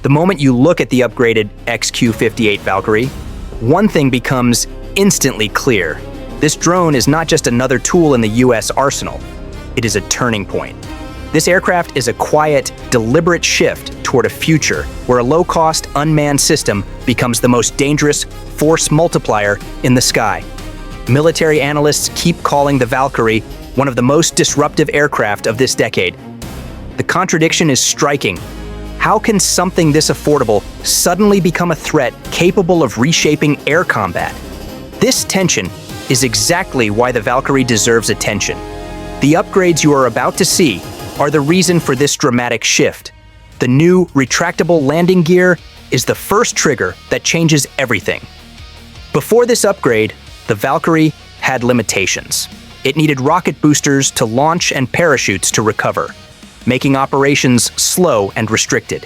The moment you look at the upgraded XQ-58 Valkyrie, one thing becomes instantly clear. This drone is not just another tool in the US arsenal. It is a turning point. This aircraft is a quiet, deliberate shift toward a future where a low-cost, unmanned system becomes the most dangerous force multiplier in the sky. Military analysts keep calling the Valkyrie one of the most disruptive aircraft of this decade. The contradiction is striking. How can something this affordable suddenly become a threat capable of reshaping air combat? This tension is exactly why the Valkyrie deserves attention. The upgrades you are about to see are the reason for this dramatic shift. The new retractable landing gear is the first trigger that changes everything. Before this upgrade, the Valkyrie had limitations. It needed rocket boosters to launch and parachutes to recover, making operations slow and restricted.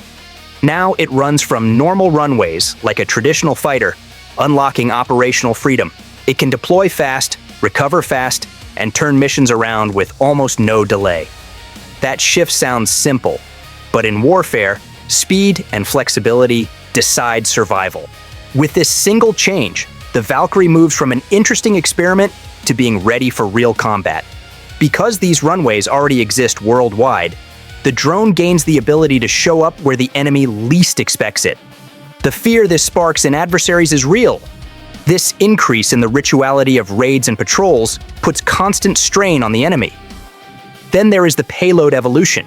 Now it runs from normal runways like a traditional fighter, unlocking operational freedom. It can deploy fast, recover fast, and turn missions around with almost no delay. That shift sounds simple, but in warfare, speed and flexibility decide survival. With this single change, the Valkyrie moves from an interesting experiment to being ready for real combat. Because these runways already exist worldwide, the drone gains the ability to show up where the enemy least expects it. The fear this sparks in adversaries is real. This increase in the rituality of raids and patrols puts constant strain on the enemy. Then there is the payload evolution.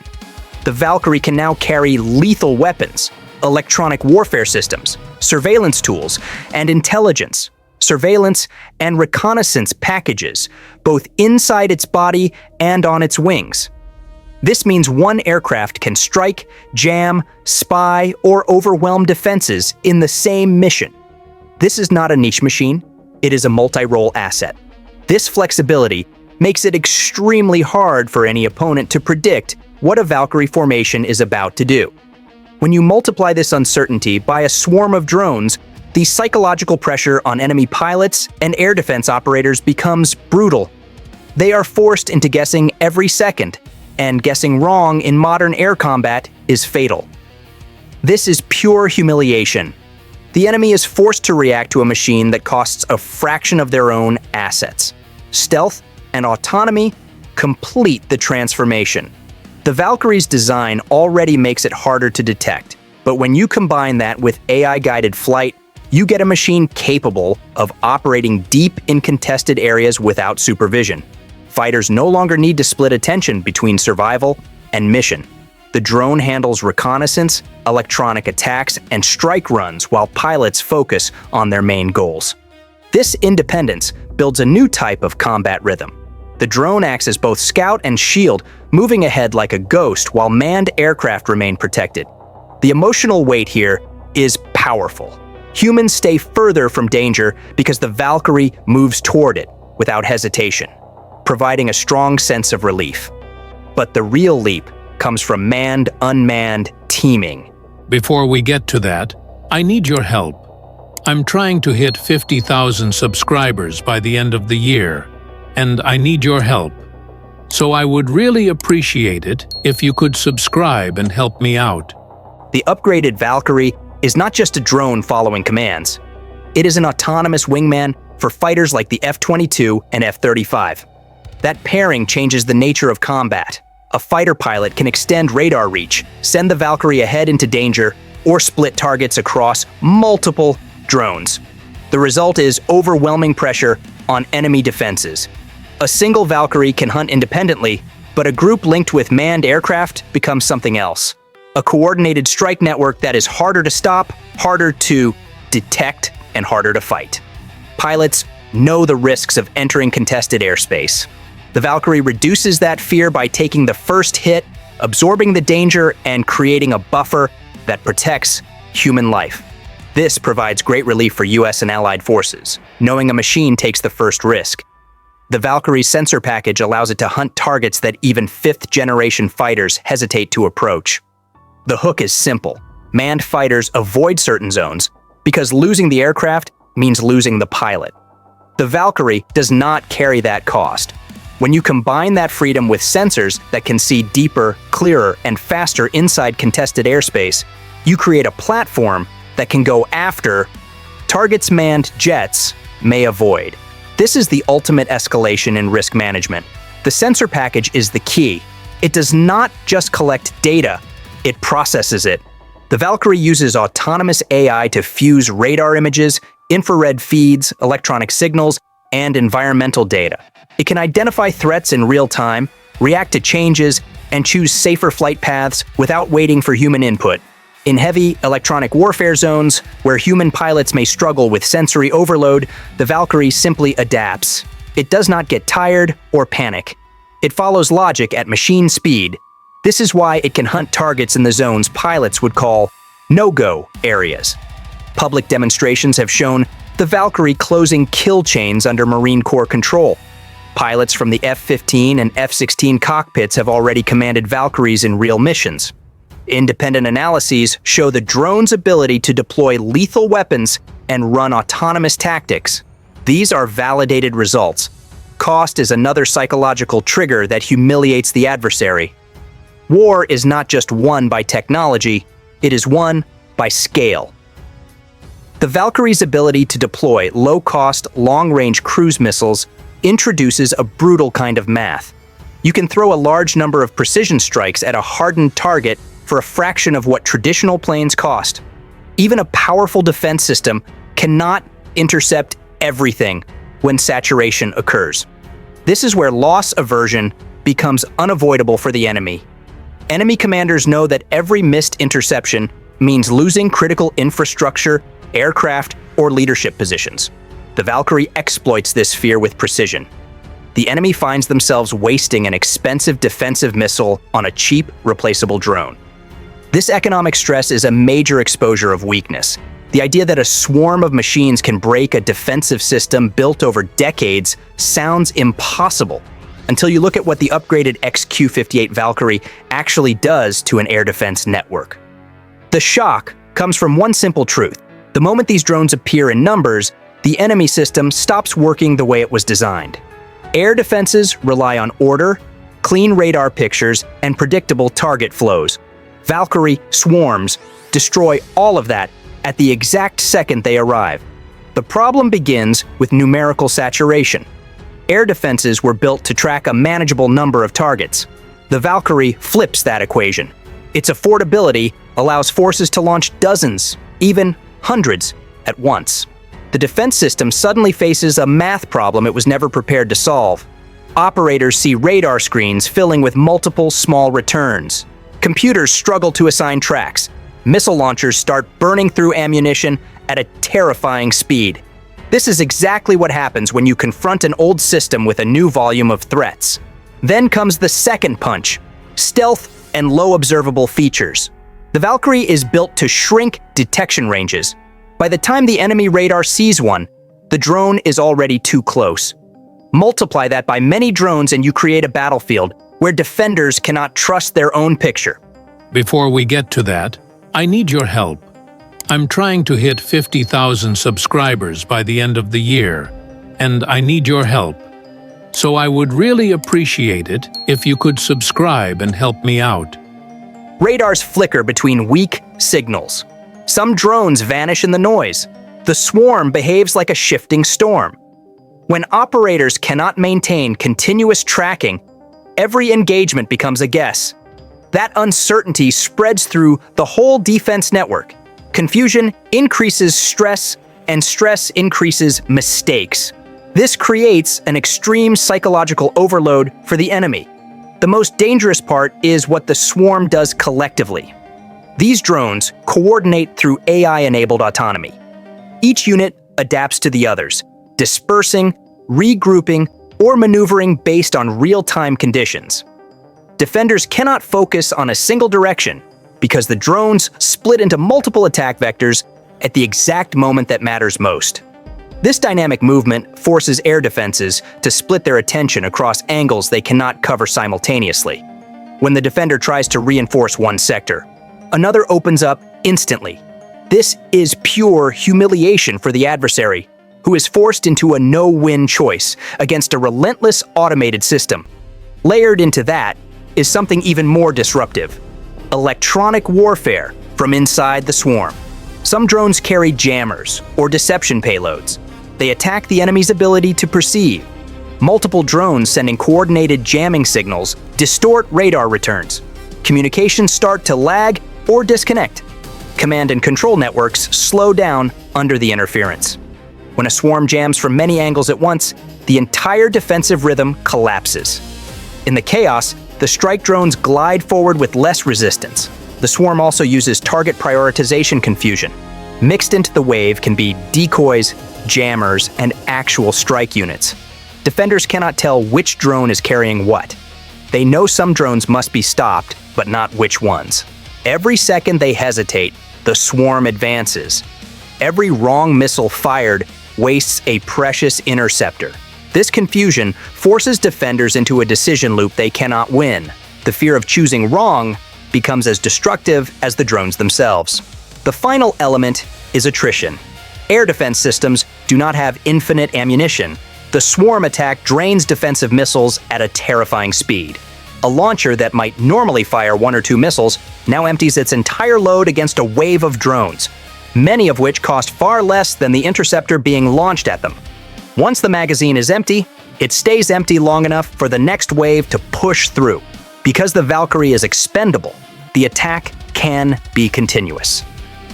The Valkyrie can now carry lethal weapons, electronic warfare systems, surveillance tools, and intelligence, surveillance, and reconnaissance packages, both inside its body and on its wings. This means one aircraft can strike, jam, spy, or overwhelm defenses in the same mission. This is not a niche machine, it is a multi-role asset. This flexibility makes it extremely hard for any opponent to predict what a Valkyrie formation is about to do. When you multiply this uncertainty by a swarm of drones, the psychological pressure on enemy pilots and air defense operators becomes brutal. They are forced into guessing every second, and guessing wrong in modern air combat is fatal. This is pure humiliation. The enemy is forced to react to a machine that costs a fraction of their own assets. Stealth and autonomy complete the transformation. The Valkyrie's design already makes it harder to detect, but when you combine that with AI-guided flight, you get a machine capable of operating deep in contested areas without supervision. Fighters no longer need to split attention between survival and mission. The drone handles reconnaissance, electronic attacks, and strike runs while pilots focus on their main goals. This independence builds a new type of combat rhythm. The drone acts as both scout and shield, moving ahead like a ghost while manned aircraft remain protected. The emotional weight here is powerful. Humans stay further from danger because the Valkyrie moves toward it without hesitation, providing a strong sense of relief. But the real leap comes from manned-unmanned teaming. Before we get to that, I need your help. I'm trying to hit 50,000 subscribers by the end of the year, and I need your help. So I would really appreciate it if you could subscribe and help me out. The upgraded Valkyrie is not just a drone following commands. It is an autonomous wingman for fighters like the F-22 and F-35. That pairing changes the nature of combat. A fighter pilot can extend radar reach, send the Valkyrie ahead into danger, or split targets across multiple drones. The result is overwhelming pressure on enemy defenses. A single Valkyrie can hunt independently, but a group linked with manned aircraft becomes something else. A coordinated strike network that is harder to stop, harder to detect, and harder to fight. Pilots know the risks of entering contested airspace. The Valkyrie reduces that fear by taking the first hit, absorbing the danger, and creating a buffer that protects human life. This provides great relief for US and allied forces, knowing a machine takes the first risk. The Valkyrie's sensor package allows it to hunt targets that even fifth-generation fighters hesitate to approach. The hook is simple. Manned fighters avoid certain zones because losing the aircraft means losing the pilot. The Valkyrie does not carry that cost. When you combine that freedom with sensors that can see deeper, clearer, and faster inside contested airspace, You create a platform that can go after targets manned jets may avoid. This is the ultimate escalation in risk management. The sensor package is the key. It does not just collect data, it processes it. The Valkyrie uses autonomous AI to fuse radar images, infrared feeds, electronic signals, and environmental data. It can identify threats in real time, react to changes, and choose safer flight paths without waiting for human input. In heavy electronic warfare zones, where human pilots may struggle with sensory overload, the Valkyrie simply adapts. It does not get tired or panic. It follows logic at machine speed. This is why it can hunt targets in the zones pilots would call no-go areas. Public demonstrations have shown the Valkyrie closing kill chains under Marine Corps control. Pilots from the F-15 and F-16 cockpits have already commanded Valkyries in real missions. Independent analyses show the drone's ability to deploy lethal weapons and run autonomous tactics. These are validated results. Cost is another psychological trigger that humiliates the adversary. War is not just won by technology, it is won by scale. The Valkyrie's ability to deploy low-cost, long-range cruise missiles introduces a brutal kind of math. You can throw a large number of precision strikes at a hardened target for a fraction of what traditional planes cost. Even a powerful defense system cannot intercept everything when saturation occurs. This is where loss aversion becomes unavoidable for the enemy. Enemy commanders know that every missed interception means losing critical infrastructure, aircraft, or leadership positions. The Valkyrie exploits this fear with precision. The enemy finds themselves wasting an expensive defensive missile on a cheap, replaceable drone. This economic stress is a major exposure of weakness. The idea that a swarm of machines can break a defensive system built over decades sounds impossible until you look at what the upgraded XQ-58 Valkyrie actually does to an air defense network. The shock comes from one simple truth. The moment these drones appear in numbers, the enemy system stops working the way it was designed. Air defenses rely on order, clean radar pictures, and predictable target flows. Valkyrie swarms destroy all of that at the exact second they arrive. The problem begins with numerical saturation. Air defenses were built to track a manageable number of targets. The Valkyrie flips that equation. Its affordability allows forces to launch dozens, even hundreds, at once. The defense system suddenly faces a math problem it was never prepared to solve. Operators see radar screens filling with multiple small returns. Computers struggle to assign tracks. Missile launchers start burning through ammunition at a terrifying speed. This is exactly what happens when you confront an old system with a new volume of threats. Then comes the second punch: stealth and low observable features. The Valkyrie is built to shrink detection ranges. By the time the enemy radar sees one, the drone is already too close. Multiply that by many drones and you create a battlefield where defenders cannot trust their own picture. Before we get to that, I need your help. I'm trying to hit 50,000 subscribers by the end of the year, and I need your help. So I would really appreciate it if you could subscribe and help me out. Radars flicker between weak signals. Some drones vanish in the noise. The swarm behaves like a shifting storm. When operators cannot maintain continuous tracking, every engagement becomes a guess. That uncertainty spreads through the whole defense network. Confusion increases stress, and stress increases mistakes. This creates an extreme psychological overload for the enemy. The most dangerous part is what the swarm does collectively. These drones coordinate through AI-enabled autonomy. Each unit adapts to the others, dispersing, regrouping, or maneuvering based on real-time conditions. Defenders cannot focus on a single direction because the drones split into multiple attack vectors at the exact moment that matters most. This dynamic movement forces air defenses to split their attention across angles they cannot cover simultaneously. When the defender tries to reinforce one sector, another opens up instantly. This is pure humiliation for the adversary, who is forced into a no-win choice against a relentless automated system. Layered into that is something even more disruptive: electronic warfare from inside the swarm. Some drones carry jammers or deception payloads. They attack the enemy's ability to perceive. Multiple drones sending coordinated jamming signals distort radar returns. Communications start to lag or disconnect. Command and control networks slow down under the interference. When a swarm jams from many angles at once, the entire defensive rhythm collapses. In the chaos, the strike drones glide forward with less resistance. The swarm also uses target prioritization confusion. Mixed into the wave can be decoys, jammers, and actual strike units. Defenders cannot tell which drone is carrying what. They know some drones must be stopped, but not which ones. Every second they hesitate, the swarm advances. Every wrong missile fired wastes a precious interceptor. This confusion forces defenders into a decision loop they cannot win. The fear of choosing wrong becomes as destructive as the drones themselves. The final element is attrition. Air defense systems do not have infinite ammunition. The swarm attack drains defensive missiles at a terrifying speed. A launcher that might normally fire 1 or 2 missiles now empties its entire load against a wave of drones, many of which cost far less than the interceptor being launched at them. Once the magazine is empty, it stays empty long enough for the next wave to push through. Because the Valkyrie is expendable, the attack can be continuous.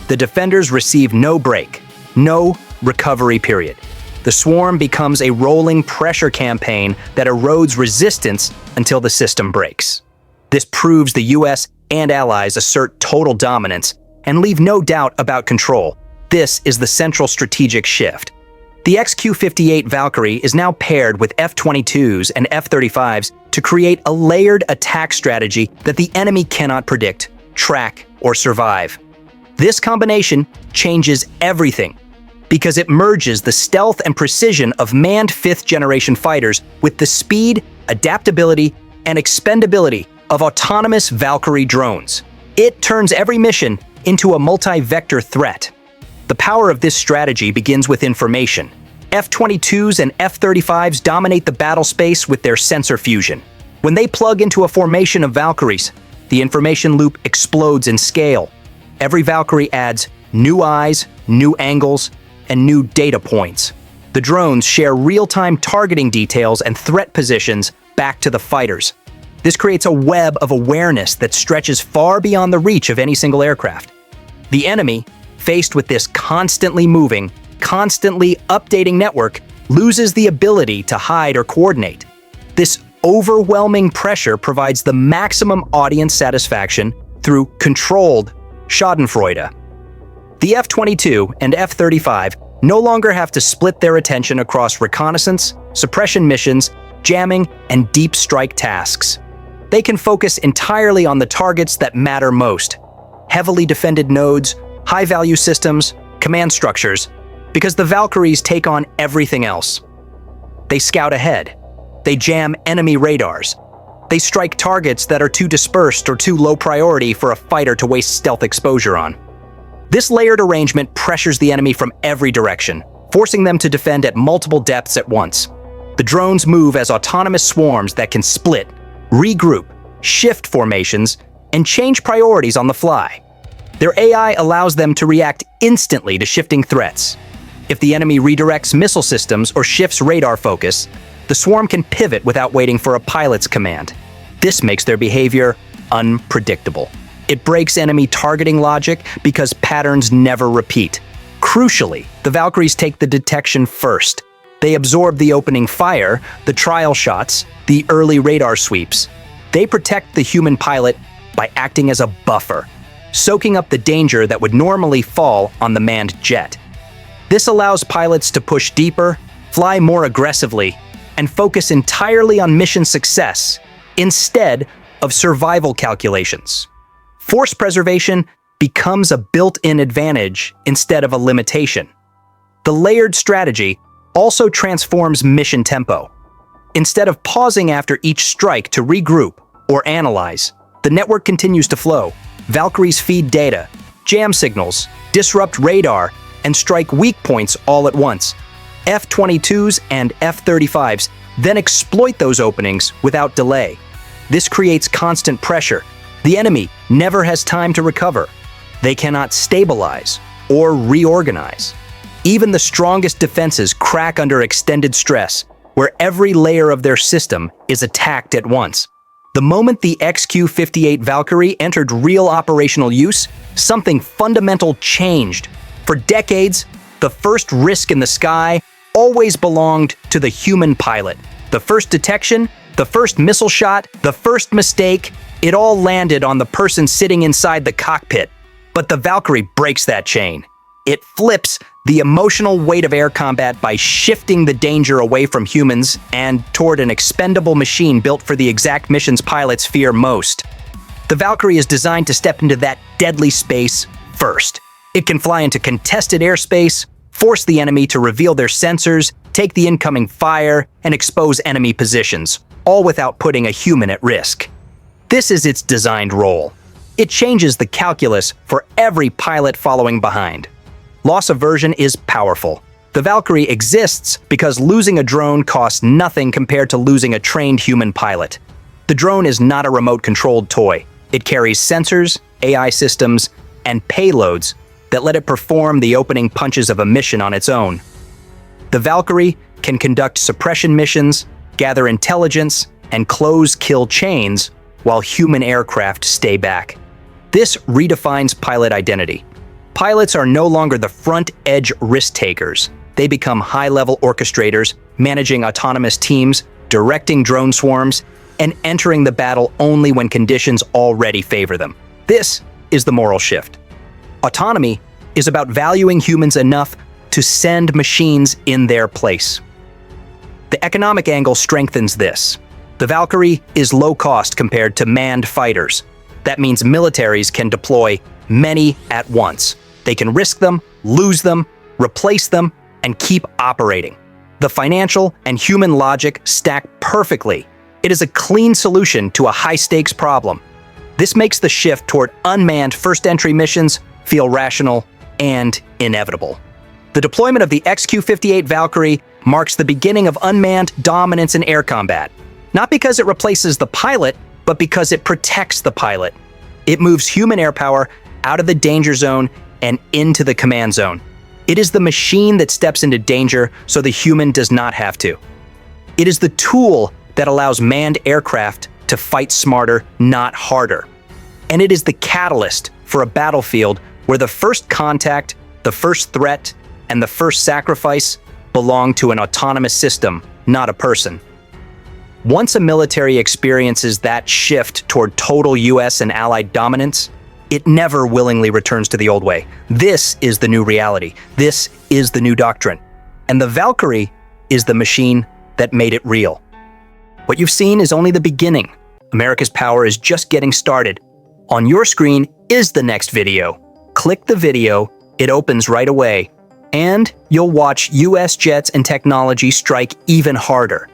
The defenders receive no break, no recovery period. The swarm becomes a rolling pressure campaign that erodes resistance until the system breaks. This proves the US and allies assert total dominance and leave no doubt about control. This is the central strategic shift. The XQ-58 Valkyrie is now paired with F-22s and F-35s to create a layered attack strategy that the enemy cannot predict, track, or survive. This combination changes everything because it merges the stealth and precision of manned 5th-generation fighters with the speed, adaptability, and expendability of autonomous Valkyrie drones. It turns every mission into a multi-vector threat. The power of this strategy begins with information. F-22s and F-35s dominate the battle space with their sensor fusion. When they plug into a formation of Valkyries, the information loop explodes in scale. Every Valkyrie adds new eyes, new angles, and new data points. The drones share real-time targeting details and threat positions back to the fighters. This creates a web of awareness that stretches far beyond the reach of any single aircraft. The enemy, faced with this constantly moving, constantly updating network, loses the ability to hide or coordinate. This overwhelming pressure provides the maximum audience satisfaction through controlled schadenfreude. The F-22 and F-35 no longer have to split their attention across reconnaissance, suppression missions, jamming, and deep strike tasks. They can focus entirely on the targets that matter most: heavily defended nodes, high-value systems, command structures, because the Valkyries take on everything else. They scout ahead. They jam enemy radars. They strike targets that are too dispersed or too low priority for a fighter to waste stealth exposure on. This layered arrangement pressures the enemy from every direction, forcing them to defend at multiple depths at once. The drones move as autonomous swarms that can split, regroup, shift formations, and change priorities on the fly. Their AI allows them to react instantly to shifting threats. If the enemy redirects missile systems or shifts radar focus, the swarm can pivot without waiting for a pilot's command. This makes their behavior unpredictable. It breaks enemy targeting logic because patterns never repeat. Crucially, the Valkyries take the detection first. They absorb the opening fire, the trial shots, the early radar sweeps. They protect the human pilot by acting as a buffer, soaking up the danger that would normally fall on the manned jet. This allows pilots to push deeper, fly more aggressively, and focus entirely on mission success instead of survival calculations. Force preservation becomes a built-in advantage instead of a limitation. The layered strategy also transforms mission tempo. Instead of pausing after each strike to regroup or analyze, the network continues to flow. Valkyries feed data, jam signals, disrupt radar, and strike weak points all at once. F-22s and F-35s then exploit those openings without delay. This creates constant pressure. The enemy never has time to recover. They cannot stabilize or reorganize. Even the strongest defenses crack under extended stress, where every layer of their system is attacked at once. The moment the XQ-58 Valkyrie entered real operational use, something fundamental changed. For decades, the first risk in the sky always belonged to the human pilot. The first detection, the first missile shot, the first mistake, it all landed on the person sitting inside the cockpit. But the Valkyrie breaks that chain. It flips the emotional weight of air combat by shifting the danger away from humans and toward an expendable machine built for the exact missions pilots fear most. The Valkyrie is designed to step into that deadly space first. It can fly into contested airspace, force the enemy to reveal their sensors, take the incoming fire, and expose enemy positions, all without putting a human at risk. This is its designed role. It changes the calculus for every pilot following behind. Loss aversion is powerful. The Valkyrie exists because losing a drone costs nothing compared to losing a trained human pilot. The drone is not a remote-controlled toy. It carries sensors, AI systems, and payloads that let it perform the opening punches of a mission on its own. The Valkyrie can conduct suppression missions, gather intelligence, and close kill chains while human aircraft stay back. This redefines pilot identity. Pilots are no longer the front-edge risk-takers. They become high-level orchestrators, managing autonomous teams, directing drone swarms, and entering the battle only when conditions already favor them. This is the moral shift. Autonomy is about valuing humans enough to send machines in their place. The economic angle strengthens this. The Valkyrie is low cost compared to manned fighters. That means militaries can deploy many at once. They can risk them, lose them, replace them, and keep operating. The financial and human logic stack perfectly. It is a clean solution to a high-stakes problem. This makes the shift toward unmanned first-entry missions feel rational and inevitable. The deployment of the XQ-58 Valkyrie marks the beginning of unmanned dominance in air combat. Not because it replaces the pilot, but because it protects the pilot. It moves human air power out of the danger zone and into the command zone. It is the machine that steps into danger so the human does not have to. It is the tool that allows manned aircraft to fight smarter, not harder. And it is the catalyst for a battlefield where the first contact, the first threat, and the first sacrifice belong to an autonomous system, not a person. Once a military experiences that shift toward total US and Allied dominance, it never willingly returns to the old way. This is the new reality. This is the new doctrine. And the Valkyrie is the machine that made it real. What you've seen is only the beginning. America's power is just getting started. On your screen is the next video. Click the video, it opens right away, and you'll watch US jets and technology strike even harder.